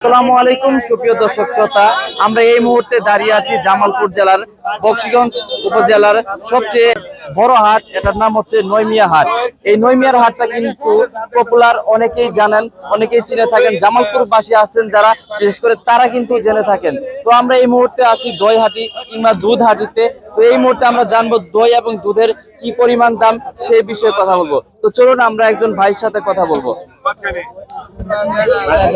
আসসালামু আলাইকুম সুপ্রিয় দর্শক শ্রোতা, আমরা এই মুহূর্তে দাঁড়িয়ে আছি জামালপুর জেলার বকশীগঞ্জ উপজেলার সবচেয়ে বড় হাট। এটার নাম হচ্ছে নয়মিয়া হাট। এই নয়মিয়ার হাটটা কিন্তু পপুলার, অনেকেই জানেন, অনেকেই চিনে থাকেন। জামালপুর বাসী আছেন যারা, বিশেষ করে তারা কিন্তু জেনে থাকেন। তো আমরা এই মুহূর্তে আছি দই হাটি কিংবা দুধ হাটিতে। তো এই মুহূর্তে আমরা জানবো দই এবং দুধের কি পরিমাণ দাম, সেই বিষয়ে কথা বলবো। তো চলুন আমরা একজন ভাইয়ের সাথে কথা বলবো।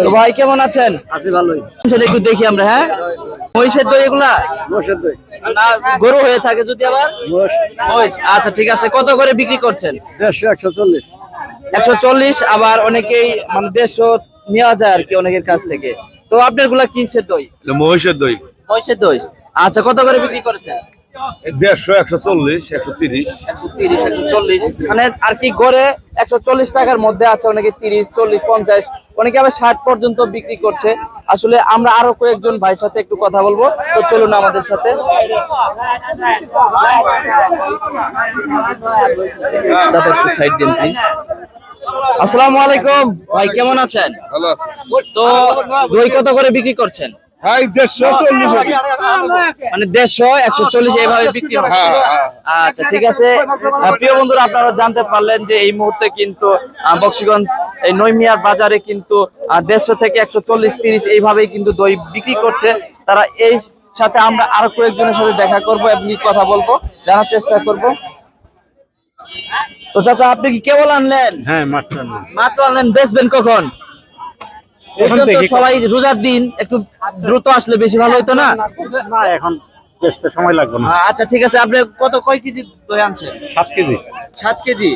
তো ভাই কেমন আছেন? আছি ভালোই। একটু দেখি আমরা। হ্যাঁ, মহিষের দই এগুলা মোষের দই না গরু হয়ে থাকে যদি আবার মোষ মহিষ। আচ্ছা ঠিক আছে, কত করে বিক্রি করছেন? 150 140 140। আবার অনেকেই মানে 150 নেওয়া যায় আর কি অনেকের কাছ থেকে। তো আপনার গুলা কিসের দই? মহিষের দই মহিষের দই। আচ্ছা, কত করে বিক্রি করেছেন? 150 140 130 130 140, মানে আর কি গড়ে 140 টাকার মধ্যে আছে। অনেকে 30 40 50, অনেকে আবার 60 পর্যন্ত বিক্রি করছে। আসলে আমরা আরো কয়েকজন ভাইয়ের সাথে একটু কথা বলবো। তো চলুন আমাদের সাথে। দাদা একটু সাইড দিন প্লিজ। আসসালামু আলাইকুম ভাই, কেমন আছেন? ভালো আছে। তো দই কত করে বিক্রি করছেন? ভাই 140 মানে 150 140 এইভাবে বিক্রি হচ্ছে। আচ্ছা ঠিক আছে। প্রিয় বন্ধুরা, আপনারা জানতে পারলেন যে এই মুহূর্তে কিন্তু বকশীগঞ্জ এই নয়মিয়ার বাজারে কিন্তু 150 থেকে 140 30 এইভাবেই কিন্তু দই বিক্রি করছে তারা। এই সাথে আমরা আরো কয়েকজনের সাথে দেখা করব এবং কথা বলবো, জানার চেষ্টা করব। তো চাচা, আপনি কি কেবল আনলেন? হ্যাঁ মাত্র আনলেন, বেচবেন কখন? এখন তো সবাই রোজার দিন, একটু দ্রুত আসলে বেশি ভালো হতো না? না, এখন বেচতে সময় লাগবে না। আচ্ছা ঠিক আছে। আপনি কয় কেজি দই আনছেন? 7 কেজি 7 কেজি।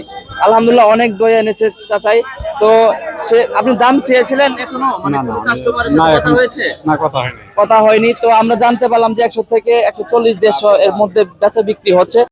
আলহামদুলিল্লাহ, অনেক দই এনেছে চাচাই। তো আপনি দাম চেয়েছিলেন এখনো? মানে কোনো কাস্টমারের সাথে কথা হয়েছে? না, কথা হয়নি। কথা হয়নি। তো আমরা জানতে পারলাম যে 100 থেকে 140 150 এর মধ্যে বেচা বিক্রি হচ্ছে।